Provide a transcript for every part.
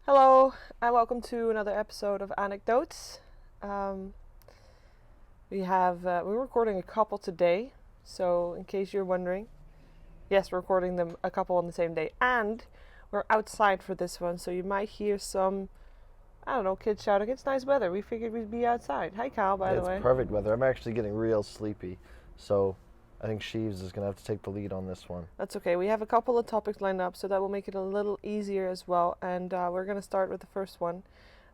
Hello, and welcome to another episode of AnecDotes. We're recording a couple today, so in case you're wondering, yes, we're recording them a couple on the same day, and we're outside for this one, so you might hear some, kids shouting. It's nice weather. We figured we'd be outside. Hi, Kyle, by the way. It's perfect weather. I'm actually getting real sleepy, so I think Sheeves is going to have to take the lead on this one. That's okay. We have a couple of topics lined up, so that will make it a little easier as well. And we're going to start with the first one.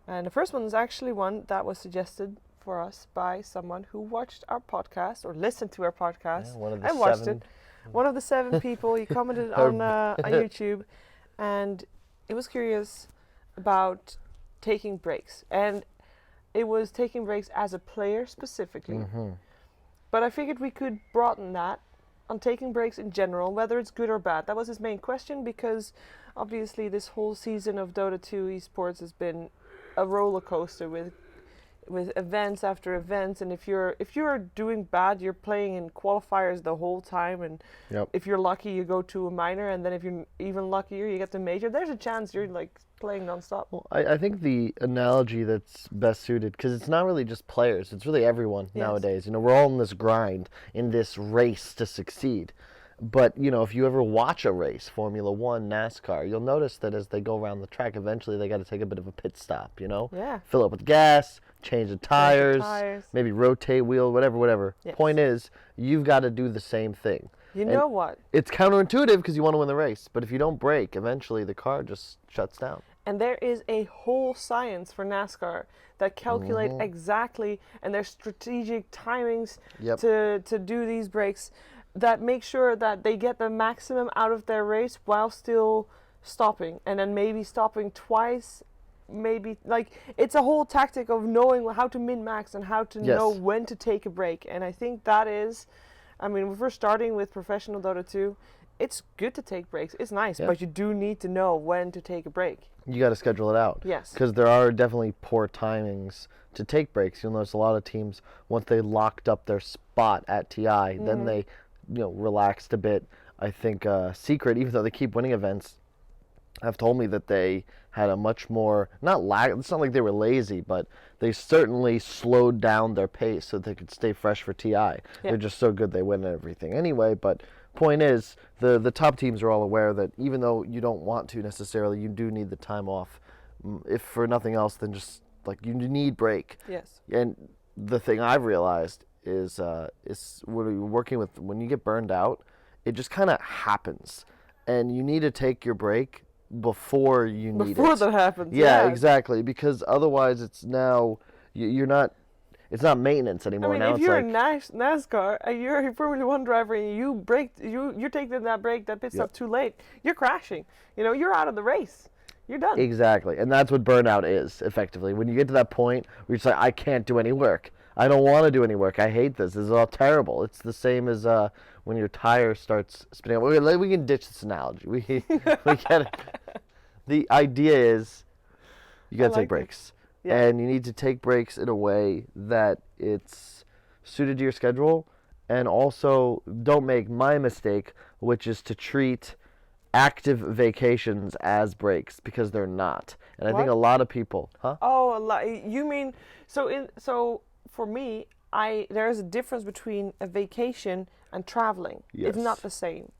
And the first one is actually one that was suggested for us by someone who watched our podcast or listened to our podcast. Yeah, one of the I watched seven. it. One of the 7 people. He commented on YouTube, and it was curious about taking breaks. And it was taking breaks as a player specifically. Mm-hmm. But I figured we could broaden that on taking breaks in general, whether it's good or bad. That was his main question, because obviously this whole season of Dota 2 esports has been a roller coaster with events after events, and if you're doing bad, you're playing in qualifiers the whole time, and if you're lucky, you go to a minor, and then if you're even luckier, you get the major. There's a chance you're like playing nonstop. Well, I think the analogy that's best suited, because it's not really just players, it's really everyone nowadays. You know, we're all in this grind, in this race to succeed. But, you know, if you ever watch a race, Formula One, NASCAR, you'll notice that as they go around the track, eventually they got to take a bit of a pit stop, you know? Yeah. Fill up with gas, change the tires, maybe rotate wheel, whatever. Yes. Point is, you've got to do the same thing. You know what? It's counterintuitive because you want to win the race, but if you don't brake, eventually the car just shuts down. And there is a whole science for NASCAR that calculate exactly, and there's strategic timings to do these breaks that make sure that they get the maximum out of their race while still stopping, and then maybe stopping twice. Maybe, like, it's a whole tactic of knowing how to min-max and how to know when to take a break. And I think that is, I mean, if we're starting with professional Dota 2, it's good to take breaks. It's nice, but you do need to know when to take a break. You got to schedule it out. Yes. Because there are definitely poor timings to take breaks. You'll notice a lot of teams, once they locked up their spot at TI, then they, relaxed a bit. I think Secret, even though they keep winning events, have told me that they had a much more, it's not like they were lazy, but they certainly slowed down their pace so they could stay fresh for TI. Yeah. They're just so good they win everything anyway, but point is, the top teams are all aware that even though you don't want to necessarily, you do need the time off, if for nothing else than just, like, you need break. Yes. And the thing I've realized is when you're working with, when you get burned out, it just kind of happens, and you need to take your break before you need it. Before that happens. Yeah, exactly. Because otherwise, it's now you're not. It's not maintenance anymore. I mean, now if you're a NASCAR and you're a Formula One driver and you're taking that break, that pit stop too late, you're crashing. You know, you're out of the race. You're done. Exactly, and that's what burnout is effectively. When you get to that point where you're just like, I can't do any work. I don't want to do any work. I hate this. This is all terrible. It's the same as when your tire starts spinning up. We can ditch this analogy. We get it. The idea is you got to take breaks. Yeah. And you need to take breaks in a way that it's suited to your schedule. And also, don't make my mistake, which is to treat active vacations as breaks, because they're not. And I think a lot of people... Huh? Oh, you mean... So for me, there's a difference between a vacation and traveling. Yes. It's not the same.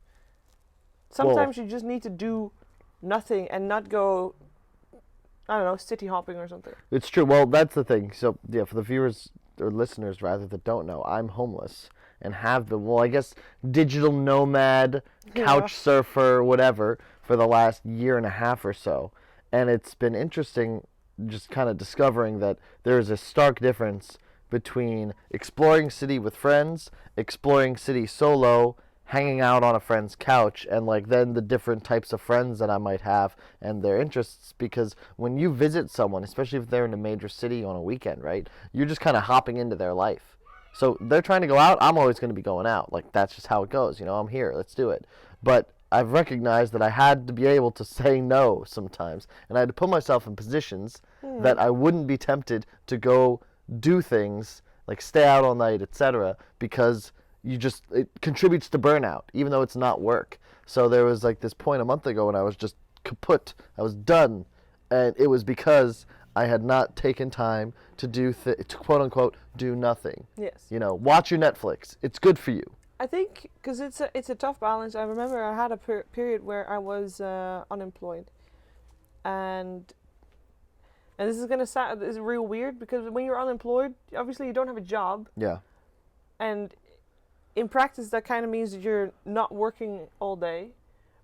Sometimes you just need to do nothing and not go, I don't know, city hopping or something. It's true. Well, that's the thing. So, yeah, for the viewers or listeners, rather, that don't know, I'm homeless and have been, well, I guess, digital nomad, couch surfer, whatever, for the last year and a half or so. And it's been interesting just kind of discovering that there is a stark difference between exploring city with friends, exploring city solo, hanging out on a friend's couch, and like then the different types of friends that I might have and their interests. Because when you visit someone, especially if they're in a major city on a weekend, right, you're just kind of hopping into their life. So they're trying to go out, I'm always going to be going out. Like, that's just how it goes. You know, I'm here, let's do it. But I've recognized that I had to be able to say no sometimes, and I had to put myself in positions that I wouldn't be tempted to go do things like stay out all night, etc., because it contributes to burnout, even though it's not work. So there was like this point a month ago when I was just kaput. I was done. And it was because I had not taken time to to quote unquote do nothing. Yes. You know, watch your Netflix. It's good for you. I think because it's a tough balance. I remember I had a period where I was unemployed, and this is gonna sound is real weird because when you're unemployed, obviously you don't have a job. Yeah. And in practice, that kind of means that you're not working all day,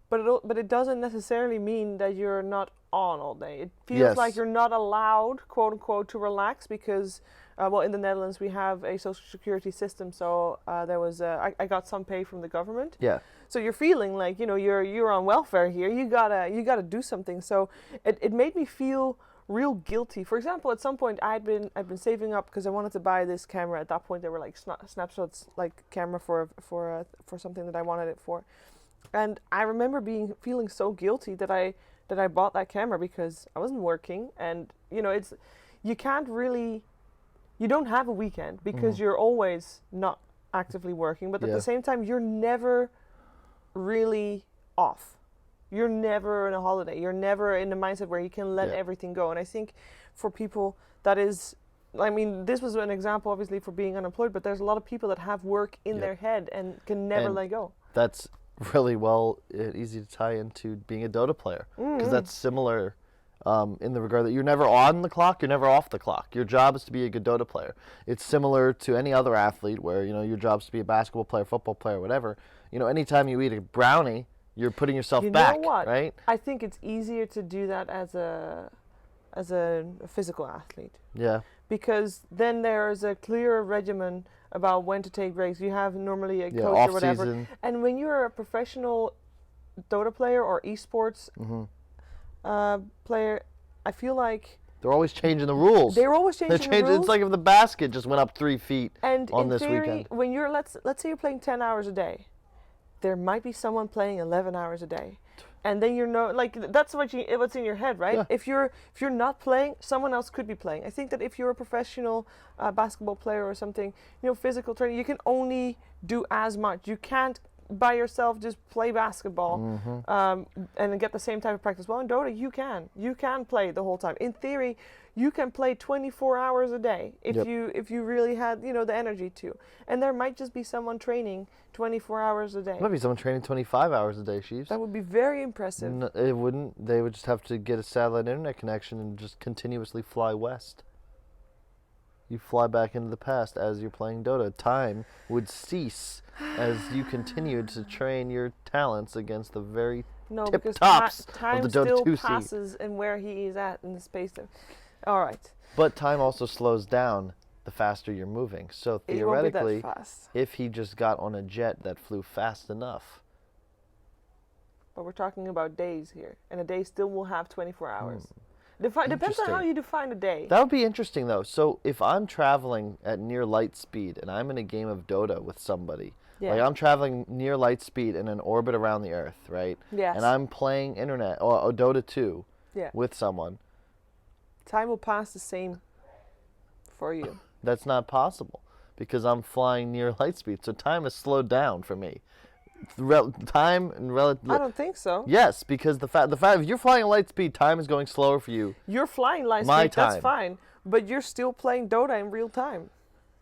but it doesn't necessarily mean that you're not on all day. It feels like you're not allowed, quote unquote, to relax because. Well, in the Netherlands, we have a social security system, so there was I got some pay from the government. Yeah. So you're feeling like you're on welfare here. You gotta do something. So it made me feel real guilty. For example, at some point I'd been saving up because I wanted to buy this camera. At that point, they were like snapshots, like camera for something that I wanted it for. And I remember feeling so guilty that I bought that camera because I wasn't working, and you can't really. You don't have a weekend because you're always not actively working, but at the same time, you're never really off. You're never on a holiday. You're never in the mindset where you can let everything go. And I think for people that is, I mean, this was an example obviously for being unemployed, but there's a lot of people that have work in their head and can never let go. That's really easy to tie into being a Dota player because that's similar. In the regard that you're never on the clock, you're never off the clock. Your job is to be a good Dota player. It's similar to any other athlete where, your job is to be a basketball player, football player, whatever. Anytime you eat a brownie, you're putting yourself back, know what? right? I think it's easier to do that as a physical athlete. Yeah. Because then there's a clearer regimen about when to take breaks. You have normally a coach or whatever. Season. And when you're a professional Dota player or esports player, I feel like they're always changing the rules. They're always changing the rules. It's like if the basket just went up 3 feet and on in this theory, weekend. When you're let's say you're playing 10 hours a day, there might be someone playing 11 hours a day, and then that's what's in your head, right? Yeah. If you're not playing, someone else could be playing. I think that if you're a professional basketball player or something, physical training, you can only do as much. You can't by yourself just play basketball and get the same type of practice. Well, in Dota, you can play the whole time. In theory, you can play 24 hours a day if you really had the energy to. And there might just be someone training 24 hours a day. There might be someone training 25 hours a day, Sheeves. That would be very impressive. No, it wouldn't. They would just have to get a satellite internet connection and just continuously fly west. You fly back into the past as you're playing Dota. Time would cease as you continued to train your talents against the very tip tops time of the Dota 2 still scene. passes and where he is at in the space. All right. But time also slows down the faster you're moving. So theoretically, if he just got on a jet that flew fast enough. But we're talking about days here, and a day still will have 24 hours. Depends on how you define a day. That would be interesting, though. So if I'm traveling at near light speed and I'm in a game of Dota with somebody, like I'm traveling near light speed in an orbit around the Earth, right? Yes. And I'm playing internet or Dota 2 with someone. Time will pass the same for you. That's not possible because I'm flying near light speed. So time has slowed down for me. Time and relative. I don't think so. Yes, because the fact if you're flying at light speed, time is going slower for you. You're flying light speed. That's fine, but you're still playing Dota in real time.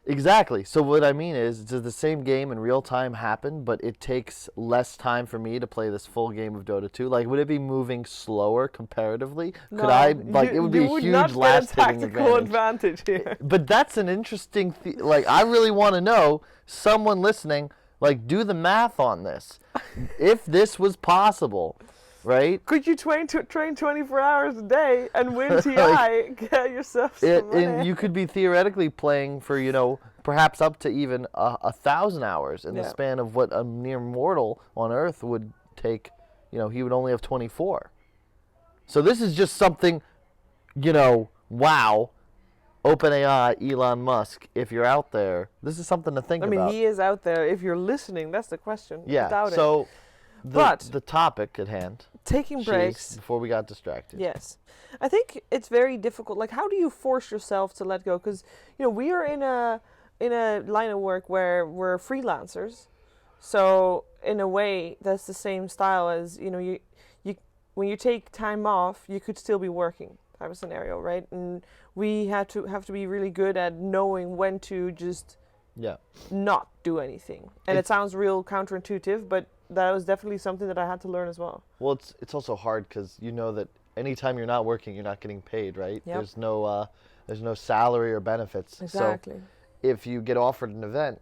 Exactly. So what I mean is, does the same game in real time happen, but it takes less time for me to play this full game of Dota 2? Like, would it be moving slower comparatively? No, Could I it would be a huge last-hitting advantage here. But that's an interesting like I really want to know, someone listening, like, do the math on this. If this was possible, right? Could you train 24 hours a day and win TI? Get yourself some money. And you could be theoretically playing for, perhaps up to even 1,000 hours in the span of what a mere mortal on Earth would take. He would only have 24. So this is just something, wow. OpenAI, Elon Musk, if you're out there, this is something to think about. I mean, he is out there. If you're listening, that's the question. Yeah, so the topic at hand. Taking breaks. Before we got distracted. Yes. I think it's very difficult. Like, how do you force yourself to let go? Because, we are in a line of work where we're freelancers. So, in a way, that's the same style as, when you take time off, you could still be working. type of scenario, right? And we have to be really good at knowing when to just not do anything. And it sounds real counterintuitive, but that was definitely something that I had to learn as well. Well, it's also hard because you know that anytime you're not working, you're not getting paid, right? Yep. There's no salary or benefits. Exactly. So if you get offered an event,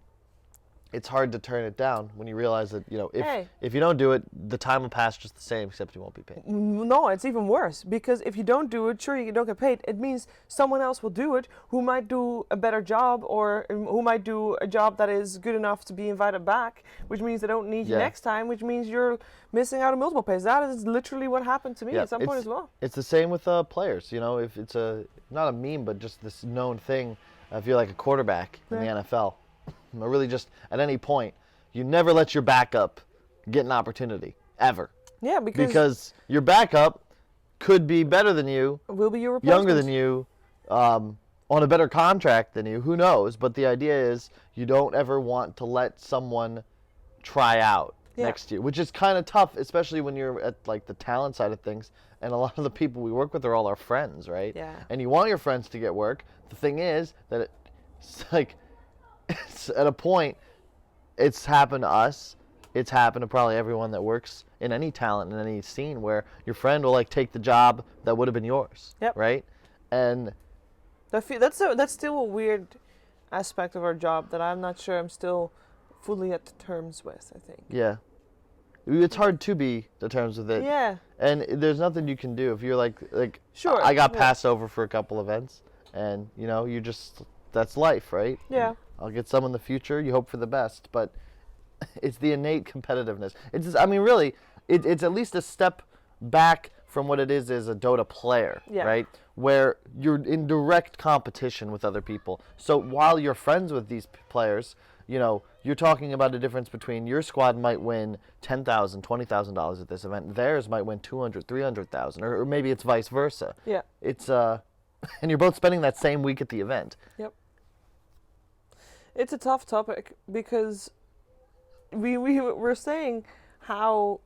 it's hard to turn it down when you realize that, if you don't do it, the time will pass just the same, except you won't be paid. No, it's even worse, because if you don't do it, sure, you don't get paid. It means someone else will do it who might do a better job, or who might do a job that is good enough to be invited back, which means they don't need you next time, which means you're missing out on multiple pays. That is literally what happened to me at some point as well. It's the same with players. If it's not a meme, but just this known thing, if you're like a quarterback in the NFL, or really just at any point, you never let your backup get an opportunity, ever. Yeah, because your backup could be better than you, will be your replacement, younger than you, on a better contract than you, who knows? But the idea is you don't ever want to let someone try out next to you, which is kind of tough, especially when you're at like the talent side of things. And a lot of the people we work with are all our friends, right? Yeah. And you want your friends to get work. The thing is that it's like, it's at a point, it's happened to us. It's happened to probably everyone that works in any talent, in any scene, where your friend will like take the job that would have been yours. Yep. Right? And that's still a weird aspect of our job that I'm not sure I'm still fully at terms with, I think. Yeah. It's hard to be to terms with it. Yeah. And there's nothing you can do if you're like sure. I got passed over for a couple events, and you just, that's life, right? Yeah. I'll get some in the future. You hope for the best, but it's the innate competitiveness. It's just, I mean, really, it's at least a step back from what it is as a Dota player, right? Where you're in direct competition with other people. So while you're friends with these players, you're talking about a difference between your squad might win $10,000, $20,000 at this event. Theirs might win $200,000, $300,000, or maybe it's vice versa. Yeah. It's and you're both spending that same week at the event. Yep. It's a tough topic because we're saying how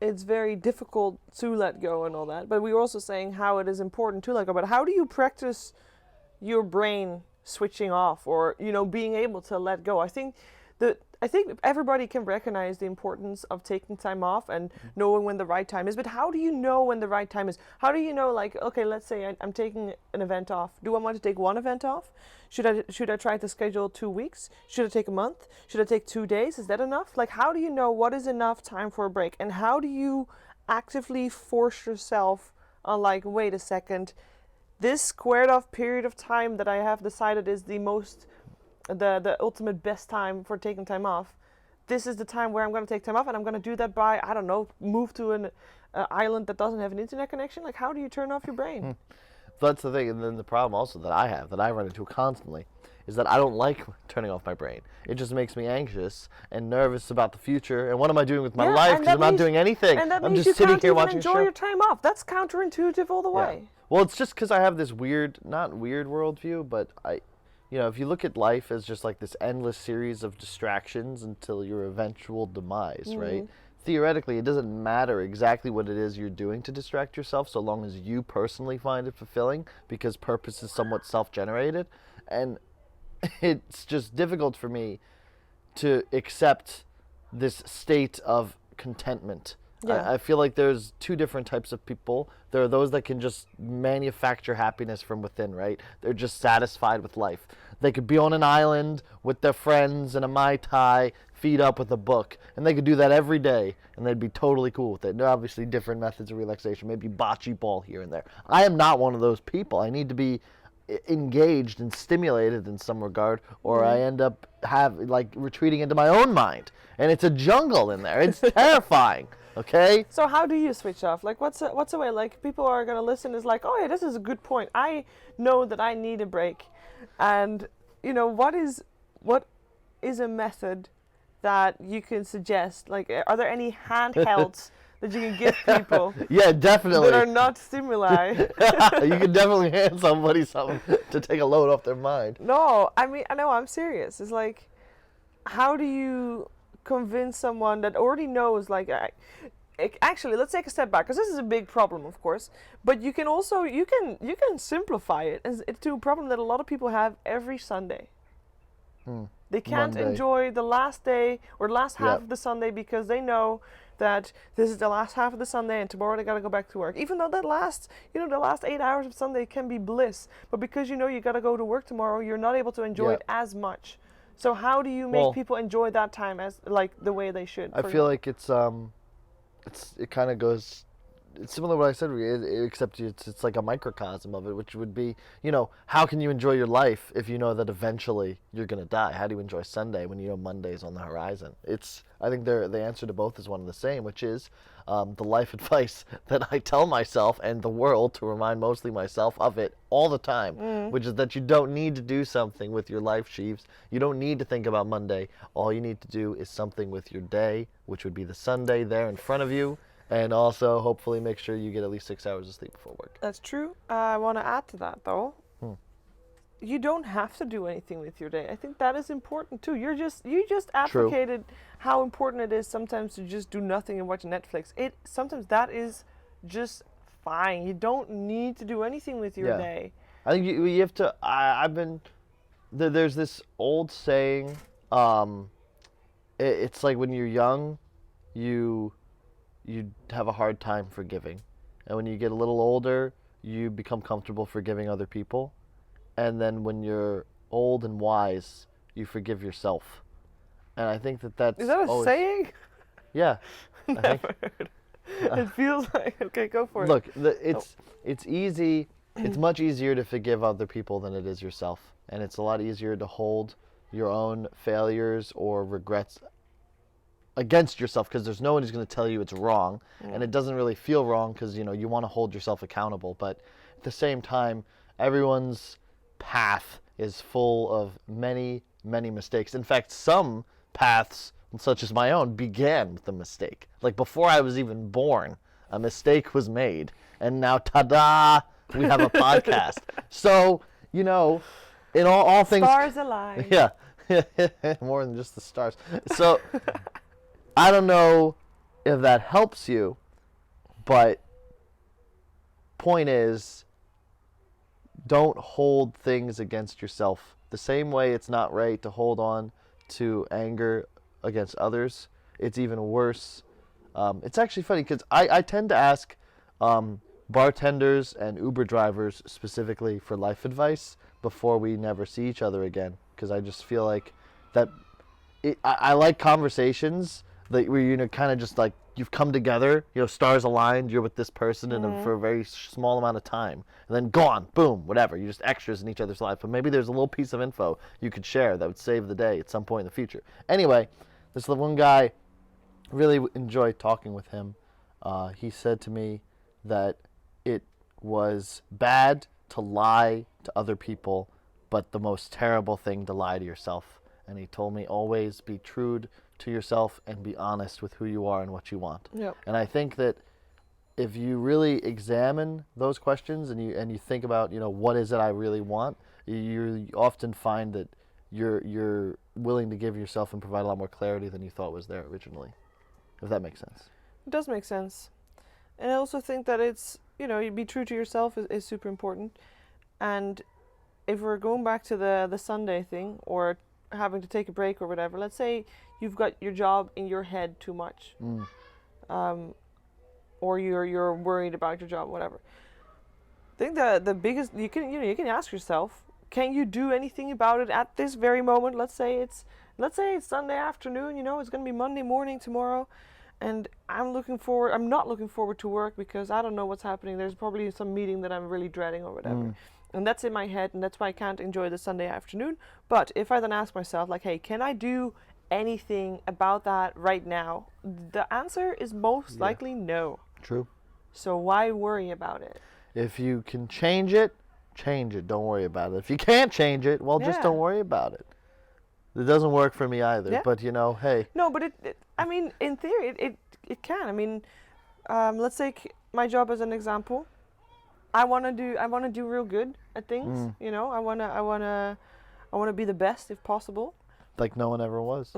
it's very difficult to let go and all that, but we're also saying how it is important to let go. But how do you practice your brain switching off, or being able to let go? I think everybody can recognize the importance of taking time off and knowing when the right time is, but how do you know when the right time is? How do you know, like, okay, let's say I'm taking an event off. Do I want to take one event off? Should I try to schedule 2 weeks? Should I take a month? Should I take 2 days? Is that enough? Like, how do you know what is enough time for a break? And how do you actively force yourself on, like, wait a second, this squared off period of time that I have decided is the ultimate best time for taking time off. This is the time where I'm going to take time off, and I'm going to do that by, I don't know, move to an island that doesn't have an internet connection. Like, how do you turn off your brain? That's the thing. And then the problem also that I run into constantly, is that I don't like turning off my brain. It just makes me anxious and nervous about the future. And what am I doing with my life? Because I'm not doing anything. And that I'm means just you sitting can't here even watching a show. enjoy your time off. That's counterintuitive all the way. Well, it's just because I have this not weird worldview, but if you look at life as just like this endless series of distractions until your eventual demise, right? Theoretically, it doesn't matter exactly what it is you're doing to distract yourself, so long as you personally find it fulfilling, because purpose is somewhat self-generated. And it's just difficult for me to accept this state of contentment. Yeah. I feel like there's two different types of people. There are those that can just manufacture happiness from within, right? They're just satisfied with life. They could be on an island with their friends and a Mai Tai, feet up with a book, and they could do that every day, and they'd be totally cool with it. And obviously different methods of relaxation, maybe bocce ball here and there. I am not one of those people. I need to be engaged and stimulated in some regard, or I end up retreating into my own mind, and it's a jungle in there. It's terrifying. Okay. So how do you switch off? Like, what's a way? Like, people are gonna listen. Is like, oh yeah, this is a good point. I know that I need a break, and what is a method that you can suggest? Like, are there any handhelds that you can give people? Yeah, definitely. That are not stimuli. You can definitely hand somebody something to take a load off their mind. No, I mean, I know, I'm serious. It's like, how do you convince someone that already knows, like, actually, let's take a step back, because this is a big problem, of course. But you can also you can simplify it to a problem that a lot of people have every Sunday. They can't Monday. enjoy the last day or the last half of the Sunday because they know that this is the last half of the Sunday and tomorrow they gotta go back to work. Even though the last 8 hours of Sunday can be bliss, but because you know you gotta go to work tomorrow, you're not able to enjoy it as much. So how do you make people enjoy that time as like the way they should? I feel like it kind of goes. It's similar to what I said, except it's like a microcosm of it, which would be, how can you enjoy your life if you know that eventually you're going to die? How do you enjoy Sunday when you know Monday's on the horizon? I think the answer to both is one and the same, which is the life advice that I tell myself and the world to remind mostly myself of it all the time, which is that you don't need to do something with your life, Sheeves. You don't need to think about Monday. All you need to do is something with your day, which would be the Sunday there in front of you. And also, hopefully, make sure you get at least 6 hours of sleep before work. That's true. I want to add to that, though. You don't have to do anything with your day. I think that is important, too. You just advocated how important it is sometimes to just do nothing and watch Netflix. Sometimes that is just fine. You don't need to do anything with your day. I think you have to. There's this old saying. It's like when you're young, you have a hard time forgiving. And when you get a little older, you become comfortable forgiving other people. And then when you're old and wise, you forgive yourself. And I think that's... Is that a saying? Yeah. Never heard. It feels like... Okay, go for it. Look, it's easy. It's much easier to forgive other people than it is yourself. And it's a lot easier to hold your own failures or regrets against yourself, because there's no one who's going to tell you it's wrong, and it doesn't really feel wrong because you want to hold yourself accountable. But at the same time, everyone's path is full of many, many mistakes. In fact, some paths, such as my own, began with a mistake. Like before I was even born, a mistake was made, and now, ta-da, we have a podcast. So, in all things, stars align. Yeah, more than just the stars. So. I don't know if that helps you, but point is, don't hold things against yourself. The same way it's not right to hold on to anger against others, it's even worse. It's actually funny because I tend to ask bartenders and Uber drivers specifically for life advice before we never see each other again, because I just feel like that I like conversations where you're kind of just like you've come together, stars aligned, you're with this person for a very small amount of time, and then gone, boom, whatever. You're just extras in each other's life. But maybe there's a little piece of info you could share that would save the day at some point in the future. Anyway, this one guy, really enjoyed talking with him. He said to me that it was bad to lie to other people, but the most terrible thing to lie to yourself. And he told me always be true to yourself and be honest with who you are and what you want. Yep. And I think that if you really examine those questions and you think about, what is it I really want, you often find that you're willing to give yourself and provide a lot more clarity than you thought was there originally. If that makes sense. It does make sense. And I also think that it's, you be true to yourself is super important. And if we're going back to the Sunday thing, or having to take a break or whatever, let's say you've got your job in your head too much, or you're worried about your job, whatever. I think the biggest you can ask yourself, can you do anything about it at this very moment? Let's say it's Sunday afternoon, it's going to be Monday morning tomorrow, and I'm not looking forward to work because I don't know what's happening. There's probably some meeting that I'm really dreading or whatever. And that's in my head, and that's why I can't enjoy the Sunday afternoon. But if I then ask myself, like, hey, can I do anything about that right now? The answer is most likely no. True. So why worry about it? If you can change it, don't worry about it. If you can't change it, well, just don't worry about it. It doesn't work for me either, but hey. No, but in theory, it can. Let's take my job as an example. I want to do real good at things. I want to be the best if possible. Like no one ever was.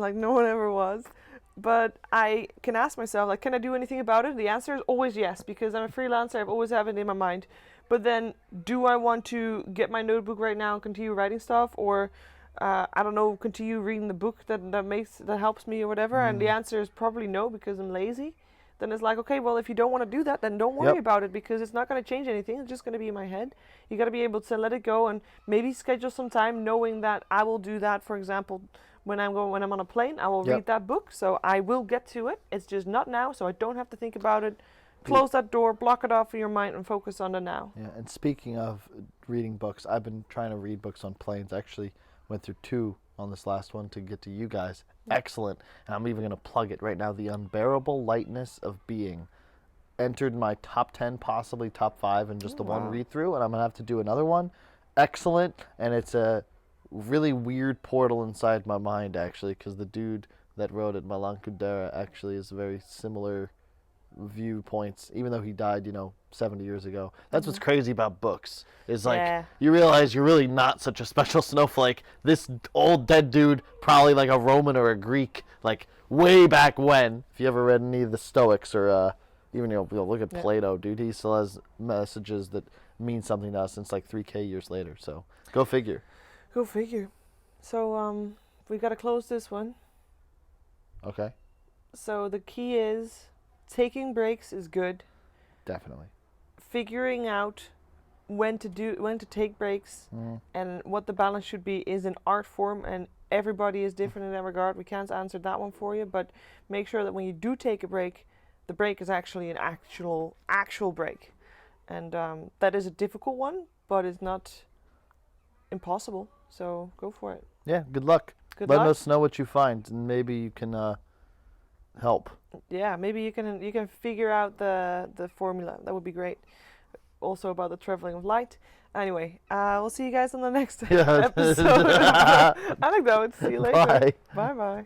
but I can ask myself, like, can I do anything about it? The answer is always yes, because I'm a freelancer. I've always have it in my mind. But then, do I want to get my notebook right now and continue writing stuff, or I don't know, continue reading the book that helps me or whatever? And the answer is probably no, because I'm lazy. Then it's like, okay, well, if you don't want to do that, then don't worry about it, because it's not going to change anything. It's just going to be in my head. You got to be able to let it go and maybe schedule some time, knowing that I will do that. For example, when I'm on a plane, I will read that book, so I will get to it. It's just not now, so I don't have to think about it. Close that door, block it off in your mind, and focus on the now. Yeah, and speaking of reading books, I've been trying to read books on planes. Actually, went through 2 on this last one to get to you guys. Excellent. And I'm even going to plug it right now. The Unbearable Lightness of Being entered my top 10, possibly top 5 in just one read through, and I'm going to have to do another one. Excellent. And it's a really weird portal inside my mind, actually, because the dude that wrote it, Milan Kundera, actually is very similar viewpoints, even though he died 70 years ago. That's what's crazy about books, is like you realize you're really not such a special snowflake. This old dead dude, probably like a Roman or a Greek, like way back when. If you ever read any of the Stoics, or even look at Plato, dude, he still has messages that mean something to us since like 3K years later. So go figure. So we got to close this one. Okay. So the key is taking breaks is good. Definitely. Figuring out when to take breaks and what the balance should be is an art form, and everybody is different in that regard. We can't answer that one for you, but make sure that when you do take a break, the break is actually an actual break. And that is a difficult one, but it's not impossible. So go for it. Yeah, good luck. Let us know what you find, and maybe you can help. Yeah, maybe you can figure out the formula. That would be great. Also about the traveling of light. Anyway, we'll see you guys on the next episode of AnecDotes. See you later. Bye. Bye-bye.